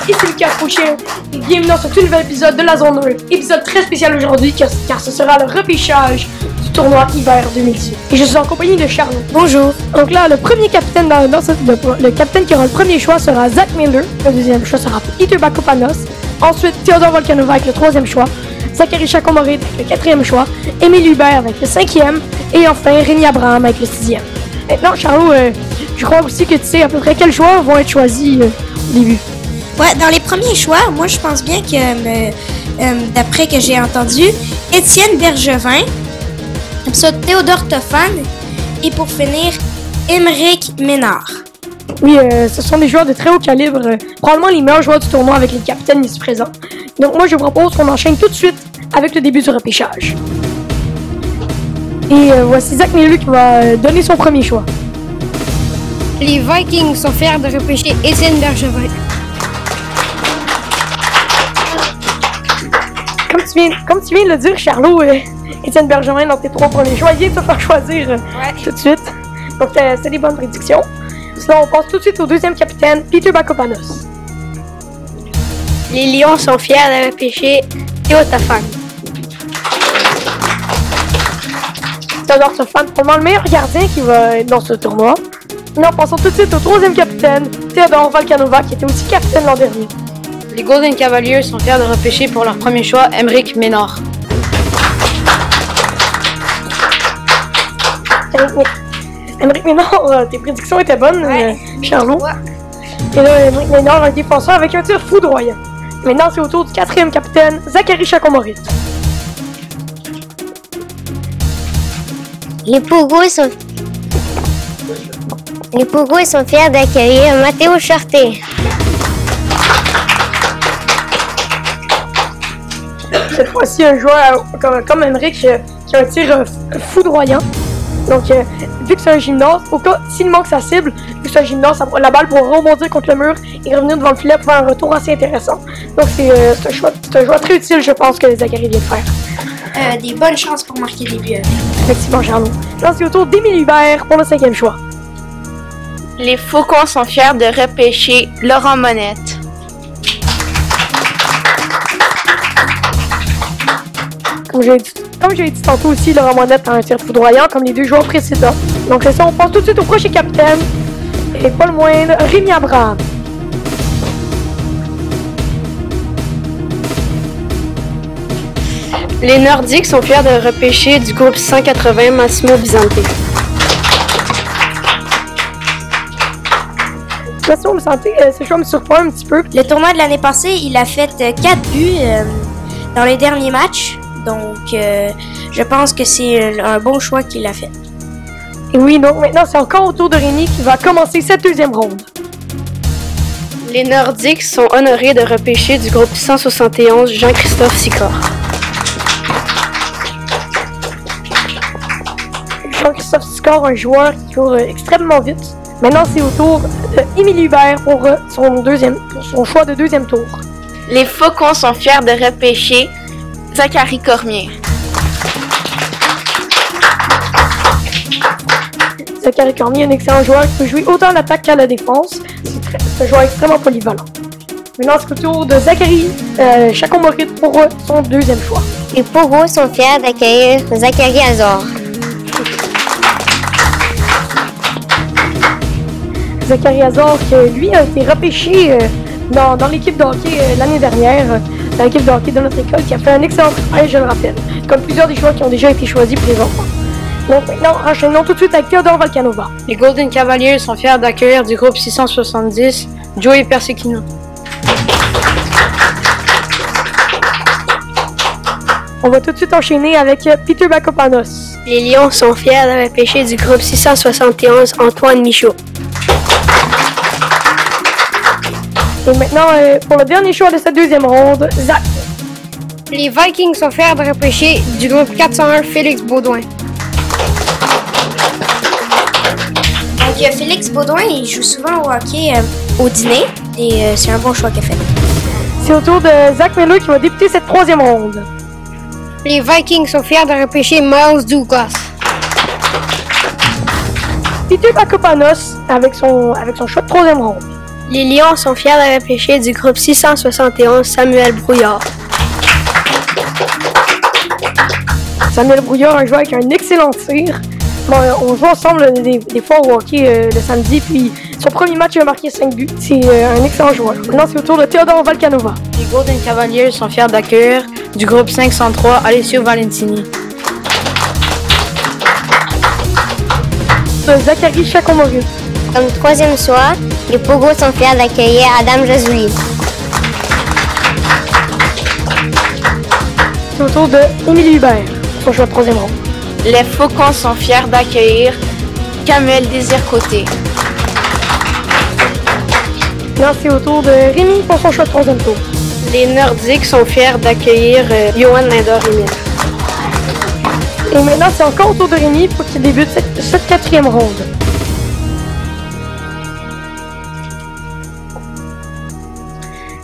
ici le Capuchin et bienvenue dans ce nouvel épisode de la Zone 1. Épisode très spécial aujourd'hui car ce sera le repêchage du tournoi hiver 2018. Et je suis en compagnie de Charles. Bonjour. Donc là, le premier capitaine le capitaine qui aura le premier choix sera Zach Miller. Le deuxième choix sera Peter Bakopanos. Ensuite, Theodore Volkanova avec le troisième choix. Zachary Chakomoré avec le quatrième choix. Émile Hubert avec le cinquième. Et enfin, Rémi Abraham avec le sixième. Maintenant, Charlot, je crois aussi que tu sais à peu près quels joueurs vont être choisis au début. Ouais, dans les premiers choix, moi je pense bien que, d'après que j'ai entendu, Étienne Bergevin, ça, Théodore Toffan et pour finir, Émeric Ménard. Oui, ce sont des joueurs de très haut calibre, probablement les meilleurs joueurs du tournoi avec les capitaines ici présents. Donc moi je propose qu'on enchaîne tout de suite avec le début du repêchage. Et voici Zach Miller qui va donner son premier choix. Les Vikings sont fiers de repêcher Étienne Bergevin. Comme tu viens de le dire, Charlot, Étienne Bergevin dans tes trois premiers choix, il vient de te faire choisir tout de suite. Donc c'est des bonnes prédictions. Sinon, on passe tout de suite au deuxième capitaine, Peter Bakopanos. Les Lions sont fiers de repêcher Théodore Toffan. Théodore Toffan, probablement le meilleur gardien qui va être dans ce tournoi. Maintenant, passons tout de suite au troisième capitaine, Theodore Volkanova, qui était aussi capitaine l'an dernier. Les Golden Cavaliers sont fiers de repêcher pour leur premier choix Émeric Ménard. Émeric Ménard, tes prédictions étaient bonnes, Charlot. Et là, Émeric Ménard, un défenseur avec un tir foudroyant. Maintenant, c'est au tour du quatrième capitaine, Zachary Chakomoré. Les Pougous sont fiers d'accueillir Matteo Charté. Cette fois-ci, un joueur comme Émeric qui a un tir foudroyant. Donc, vu que c'est un gymnase, au cas s'il manque sa cible, vu que c'est un gymnase, la balle pourra rebondir contre le mur et revenir devant le filet pour faire un retour assez intéressant. Donc, c'est un joueur très utile, je pense, que Zachary vient de faire. Des bonnes chances pour marquer des buts. Effectivement, Charlot. Là, c'est au tour d'Émile Hubert pour le cinquième choix. Les Faucons sont fiers de repêcher Laurent Monette. Comme j'ai dit tantôt aussi, Laurent Monette a un tir foudroyant comme les deux joueurs précédents. Donc c'est ça, on passe tout de suite au prochain capitaine. Et pas le moindre, Rémi Abraham. Les Nordiques sont fiers de repêcher du groupe 180 Massimo Bizante. Massimo Bizante, ce choix me surprend un petit peu. Le tournoi de l'année passée, il a fait 4 buts dans les derniers matchs. Donc, je pense que c'est un bon choix qu'il a fait. Et oui, donc maintenant, c'est encore au tour de Rémi qui va commencer cette deuxième ronde. Les Nordiques sont honorés de repêcher du groupe 171 Jean-Christophe Sicard. Jean-Christophe Sicard, un joueur qui court extrêmement vite. Maintenant, c'est au tour d'Émile Hubert pour son choix de deuxième tour. Les Faucons sont fiers de repêcher Zachary Cormier. Zachary Cormier, un excellent joueur qui peut jouer autant à l'attaque qu'à la défense. C'est un joueur extrêmement polyvalent. Maintenant, c'est au tour de Zachary Chakomoré pour son deuxième choix. Les Pougous sont fiers d'accueillir Zachary Azor. Zachary Azor, qui lui a été repêché dans l'équipe de hockey l'année dernière, dans l'équipe de hockey de notre école, qui a fait un excellent travail, je le rappelle, comme plusieurs des joueurs qui ont déjà été choisis présentement. Donc maintenant, enchaînons tout de suite avec Theodore Volkanova. Les Golden Cavaliers sont fiers d'accueillir du groupe 670 Joey Persicino. On va tout de suite enchaîner avec Peter Bakopanos. Les Lions sont fiers de repêcher du groupe 671 Antoine Michaud. Et maintenant, pour le dernier choix de cette deuxième ronde, Zach. Les Vikings sont fiers de repêcher du groupe 401 Félix Baudouin. Donc, Félix Baudouin, il joue souvent au hockey au dîner et c'est un bon choix qu'il a fait. C'est au tour de Zach Miller qui va débuter cette troisième ronde. Les Vikings sont fiers de repêcher Miles Douglas. Peter Bakopanos avec son choix de troisième ronde. Les Lions sont fiers de repêcher du groupe 671 Samuel Brouillard. Samuel Brouillard a joué avec un excellent tir. Bon, on joue ensemble des fois au hockey le samedi, puis son premier match il a marqué 5 buts. C'est un excellent joueur. Maintenant, c'est au tour de Théodore Volcanova. Les Golden Cavaliers sont fiers d'accueillir du groupe 503 Alessio Valentini. Zachary Chacon-Maurice. Comme troisième choix, les Pogos sont fiers d'accueillir Adam Jazouli. C'est au tour de Émilie Hubert, son choix de troisième ronde. Les Faucons sont fiers d'accueillir Kamel Désir-Côté. Là, c'est au tour de Rémi pour son choix de troisième tour. Les Nordiques sont fiers d'accueillir Johan Lindor-Emile. Et maintenant, c'est encore au tour de Rémi pour qu'il débute cette quatrième ronde.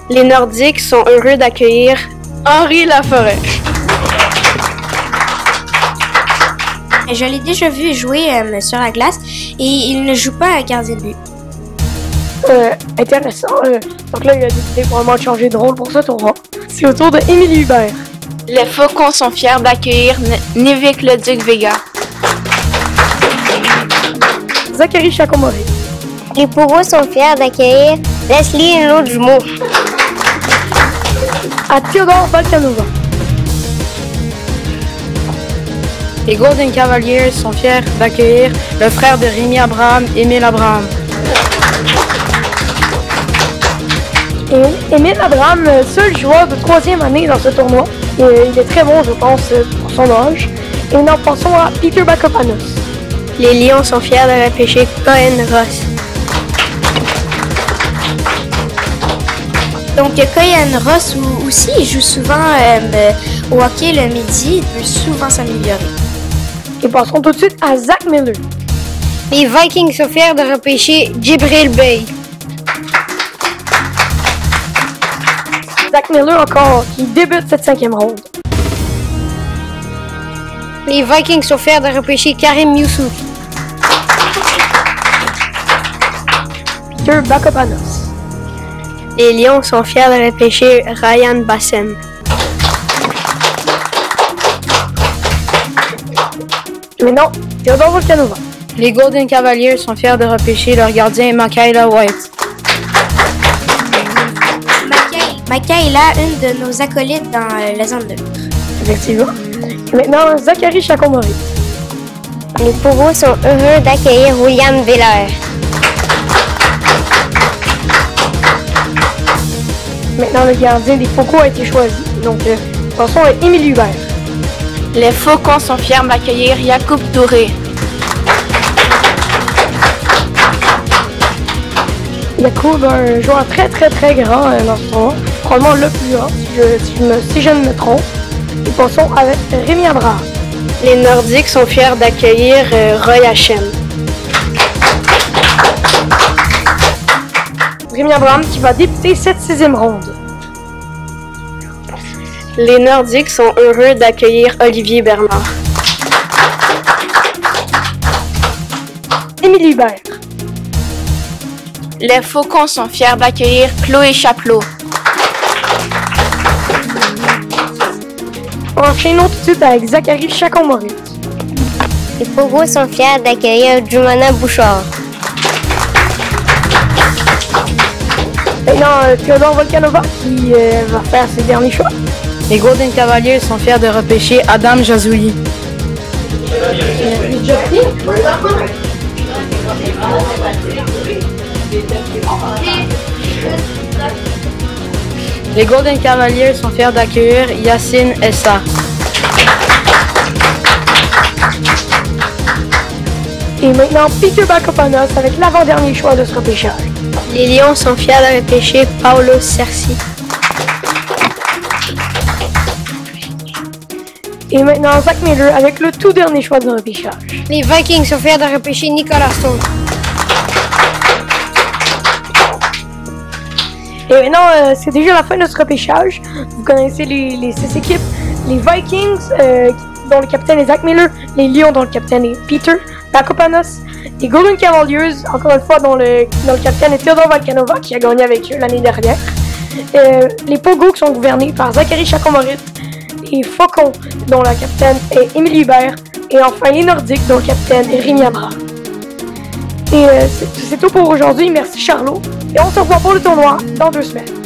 Les Nordiques sont heureux d'accueillir Henri Laforêt. Je l'ai déjà vu jouer sur la glace et il ne joue pas à gardien de but. Intéressant. Donc là, il a décidé probablement de changer de rôle pour ce tournoi. C'est au tour de Émilie Hubert. Les Faucons sont fiers d'accueillir Nivik Leduc Vega. Zachary Chacon-Maurice. Les Pogos sont fiers d'accueillir Leslie Lodjumeau. À Théodore Volcanova. Les Golden Cavaliers sont fiers d'accueillir le frère de Rémi Abraham, Émile Abraham. Et Émile Abraham, seul joueur de troisième année dans ce tournoi. Et, il est très bon, je pense, pour son âge. Et nous passons à Peter Bakopanos. Les Lions sont fiers de repêcher Cohen Ross. Donc, Cohen Ross aussi, il joue souvent au hockey le midi, il peut souvent s'améliorer. Et passons tout de suite à Zach Miller. Les Vikings sont fiers de repêcher Djibril Bey. Zach Miller encore, qui débute cette cinquième ronde. Les Vikings sont fiers de repêcher Karim Youssouf. Peter Bakopanos. Les Lions sont fiers de repêcher Ryan Bassem. Maintenant, Théodore Volcanova. Les Golden Cavaliers sont fiers de repêcher leur gardien Michaela White. Michaela, une de nos acolytes dans la zone 2. Effectivement. Et maintenant, Zachary Chacon-Maurice. Les Pogos sont heureux d'accueillir William Veller. Maintenant, le gardien des Faucons a été choisi. Donc, passons à Émilie Hubert. Les Faucons sont fiers d'accueillir Yacoub Touré. Yacoub, un joueur très grand dans ce tournoi. Probablement le plus grand, si je ne me trompe. Et passons avec Rémi Abraham. Les Nordiques sont fiers d'accueillir Roy Hachem. Rémi Abraham qui va débuter cette sixième ronde. Les Nordiques sont heureux d'accueillir Olivier Bernard. Émilie Hubert. Les Faucons sont fiers d'accueillir Chloé Chapelot. Enchaînons tout de suite avec Zachary Chacon-Maurice. Les Pogos sont fiers d'accueillir Jumana Bouchard. Maintenant, Théodore Volcanova qui va faire ses derniers choix. Les Golden Cavaliers sont fiers de repêcher Adam Jazouli. Les Golden Cavaliers sont fiers d'accueillir Yacine Essa. Et maintenant, Peter Bakopanos avec l'avant-dernier choix de ce repêchage. Les Lions sont fiers de repêcher Paolo Cerci. Et maintenant, Zach Miller avec le tout dernier choix de repêchage. Les Vikings sont fiers de repêcher Nicolas Stone. Et maintenant, c'est déjà la fin de ce repêchage. Vous connaissez les 6 équipes. Les Vikings dont le capitaine est Zach Miller. Les Lions, dont le capitaine est Peter Bacopanos. Les Golden Cavaliers, encore une fois, dont le capitaine est Theodore Volkanova, qui a gagné avec eux l'année dernière. Les Pogos, qui sont gouvernés par Zachary Chakomorith. Les Faucons, dont la capitaine est Émilie Hubert. Et enfin, les Nordiques, dont le capitaine est Rémi Abra. Et c'est tout pour aujourd'hui. Merci Charlot. Et on se revoit pour le tournoi dans 2 semaines.